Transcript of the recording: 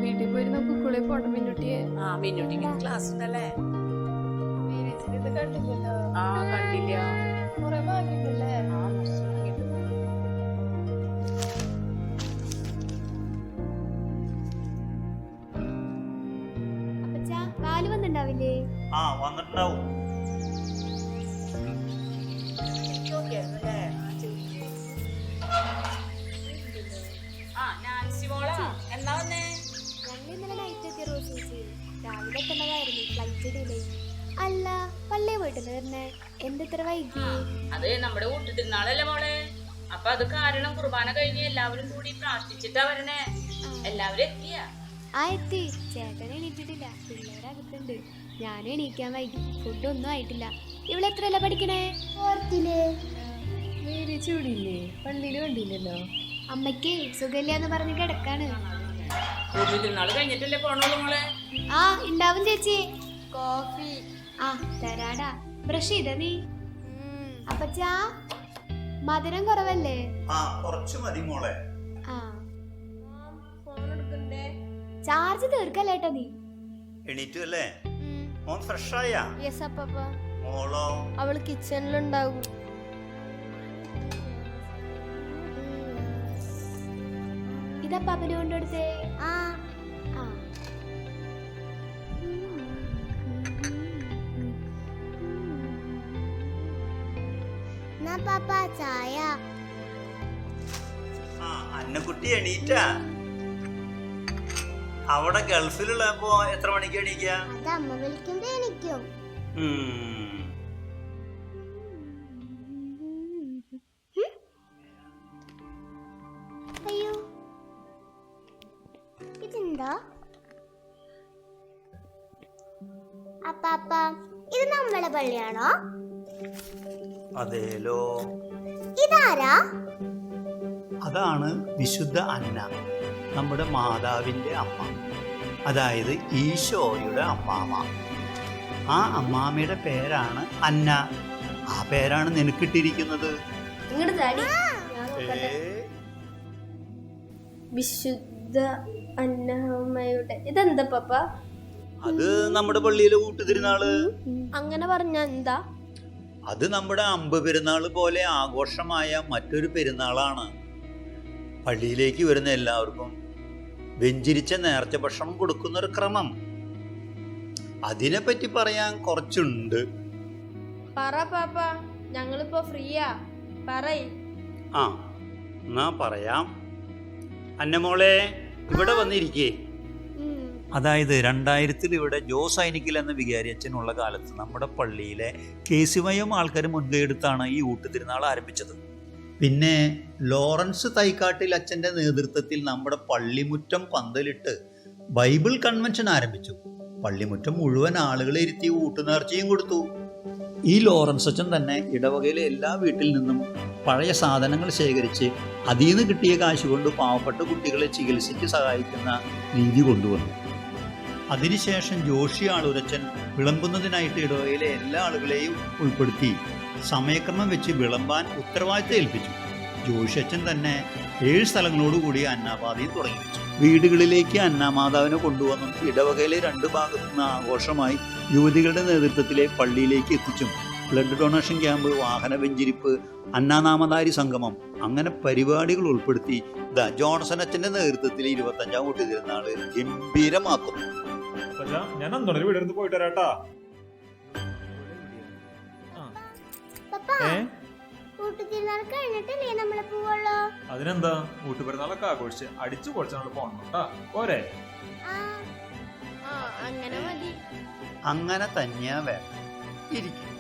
വീട്ടിൽ പോയി നമുക്ക് കുളി പോണം. മിന്നുട്ടിയെ മിന്നുട്ടിക്ക് ക്ലാസ് ഉണ്ടല്ലേ? ഇത് കണ്ടില്ലല്ലോ. കണ്ടില്ല. കുറെ വാങ്ങിയിട്ടില്ലേ? കാല് വന്നിണ്ടാവില്ലേ? വന്നിട്ടുണ്ടാവും. എന്നാ വന്നേ? ഞങ്ങൾ ഇന്നലെ നൈറ്റ് എത്തിയ റോസ് ചേച്ചി. രാവിലെ എത്തേണ്ടതായിരുന്നു, ഫ്ലൈറ്റ് ഡിലേ. അല്ല, പള്ളിയെ പോയിട്ടല്ലേ വരുന്നേ? എന്തിത്ര വൈകി? അത് നമ്മുടെ ഊട്ടുതിരുന്നാളല്ലേ മോളെ. അപ്പൊ അത് കാരണം കുർബാന കഴിഞ്ഞ് എല്ലാവരും കൂടി പ്രാർത്ഥിച്ചിട്ടാ വരണേ. എല്ലാവരും എത്തിയാ? എത്തി. ചേട്ടൻ എണീറ്റിട്ടില്ല, പിള്ളേരകത്തുണ്ട്. ഞാനും എണീക്കാൻ വൈകി. ഫുഡൊന്നും ആയിട്ടില്ല. ഇവളെത്രയല്ല പഠിക്കണേ? ഫോർത്തില്. ചൂടില്ലേ? പള്ളിയില് കണ്ടില്ലല്ലോ. അമ്മയ്ക്ക് സുഖമില്ലാന്ന് പറഞ്ഞ് കിടക്കാണ്. ഊട്ടുതിരുന്നാള് കഴിഞ്ഞിട്ടല്ലേ പോണോളൂ മോളെ? ഉണ്ടാവും ചേച്ചി. കോഫി തരാടാ. ബ്രഷ് ചെയ്ത നീ? അപ്പച്ചാ, മധുരം കുറവല്ലേ? കുറച്ച് മതി മോളെ. ചാർജ് തീർക്കല്ലേട്ടോ നീ. എണീറ്റു അല്ലേ? മോൻ ഫ്രഷ് ആയാ? യെസ് അപ്പ. മോളോ? അവള് കിച്ചണിലുണ്ടാവും. ഇതപ്പാപ്പന് കൊണ്ടെടുത്തേ. ചായ. അന്നക്കുട്ടി എണീറ്റാ? അവിടെ ഗൾഫിലുള്ളപ്പോ എത്ര മണിക്ക് എണീക്കാ? അമ്മ വിളിക്കുമ്പോ എണീക്കും. അയ്യോ, ഇതെന്താ? അപ്പാപ്പ, ഇത് നമ്മളെ പള്ളിയാണോ? അതേലോ. ഇതാരാ? അതാണ് വിശുദ്ധ അന്ന, നമ്മുടെ മാതാവിന്റെ അമ്മ, അതായത് ഈശോയുടെ അമ്മാമ. ആ അമ്മാമയുടെ പേരാണ് അന്ന. ആ പേരാണ് നിനക്കിട്ടിരിക്കുന്നത്. വിശുദ്ധ അന്നമ്മയുടെ. ഇതെന്താ പപ്പ? അത് നമ്മുടെ പള്ളിയിലെ ഊട്ടുതിരുന്നാള്. അങ്ങനെ പറഞ്ഞ എന്താ? അത് നമ്മുടെ അമ്പ് പെരുന്നാള് പോലെ ആഘോഷമായ മറ്റൊരു പെരുന്നാളാണ്. പള്ളിയിലേക്ക് വരുന്ന എല്ലാവർക്കും വെഞ്ചിരിച്ച നേർച്ച ഭക്ഷണം കൊടുക്കുന്നൊരു ക്രമം. അതിനെപ്പറ്റി പറയാൻ കുറച്ചുണ്ട്. പറ പാപ്പ, ഞങ്ങളിപ്പോ ഫ്രീയാ. പറയ്. എന്നാ പറയാം. അന്നമോളെ, ഇവിടെ വന്നിരിക്കേ. അതായത് 2000 ഇവിടെ ജോസ് സൈനിക്കിൽ എന്ന വികാരി അച്ഛനുള്ള കാലത്ത് നമ്മുടെ പള്ളിയിലെ കേസിമയം ആൾക്കാർ മുൻകൈ എടുത്താണ് ഈ ഊട്ടുതിരുന്നാൾ ആരംഭിച്ചത്. പിന്നെ ലോറൻസ് തൈക്കാട്ടിൽ അച്ഛൻ്റെ നേതൃത്വത്തിൽ നമ്മുടെ പള്ളിമുറ്റം പന്തലിട്ട് ബൈബിൾ കൺവെൻഷൻ ആരംഭിച്ചു. പള്ളിമുറ്റം മുഴുവൻ ആളുകളെ ഇരുത്തി ഊട്ടുനേർച്ചയും കൊടുത്തു. ഈ ലോറൻസ് അച്ഛൻ തന്നെ ഇടവകയിലെ എല്ലാ വീട്ടിൽ നിന്നും പഴയ സാധനങ്ങൾ ശേഖരിച്ച് അതിൽ നിന്ന് കിട്ടിയ കാശ് കൊണ്ട് പാവപ്പെട്ട കുട്ടികളെ ചികിത്സയ്ക്ക് സഹായിക്കുന്ന രീതി കൊണ്ടുവന്നു. അതിനുശേഷം ജോഷി ആളൂരച്ചൻ വിളമ്പുന്നതിനായിട്ട് ഇടവകയിലെ എല്ലാ ആളുകളെയും ഉൾപ്പെടുത്തി സമയക്രമം വെച്ച് വിളമ്പാൻ ഉത്തരവാദിത്തം ഏൽപ്പിച്ചു. ജോഷി അച്ഛൻ തന്നെ 7 സ്ഥലങ്ങളോടുകൂടി അന്നാപാതയും തുടങ്ങി വെച്ചു. വീടുകളിലേക്ക് അന്നാമാതാവിനെ കൊണ്ടുവന്നും ഇടവകയിലെ 2 ഭാഗത്തു നിന്ന് ആഘോഷമായി യുവതികളുടെ നേതൃത്വത്തിലെ പള്ളിയിലേക്ക് എത്തിച്ചും ബ്ലഡ് ഡൊണേഷൻ ക്യാമ്പ്, വാഹന വെഞ്ചിരിപ്പ്, അന്നാനാമധാരി സംഗമം, അങ്ങനെ പരിപാടികൾ ഉൾപ്പെടുത്തി ജോൺസൺ അച്ഛൻ്റെ നേതൃത്വത്തിൽ 25-ാം ഊട്ടുതിരുന്നാള് ഗംഭീരമാക്കുന്നു. ഞാൻ അന്തോണി വീടെടുത്ത് പോയിട്ട് വരാട്ടാ. അതിനെന്താ, ഊട്ടുപെരുന്നാളൊക്കെ ആഘോഷിച്ച് അടിച്ചു പൊളിച്ച് നമ്മൾ പോകണം കേട്ടാ. പോരെ? അങ്ങനെ മതി. അങ്ങനെ തന്നെയാ വേണം. ഇരിക്കും.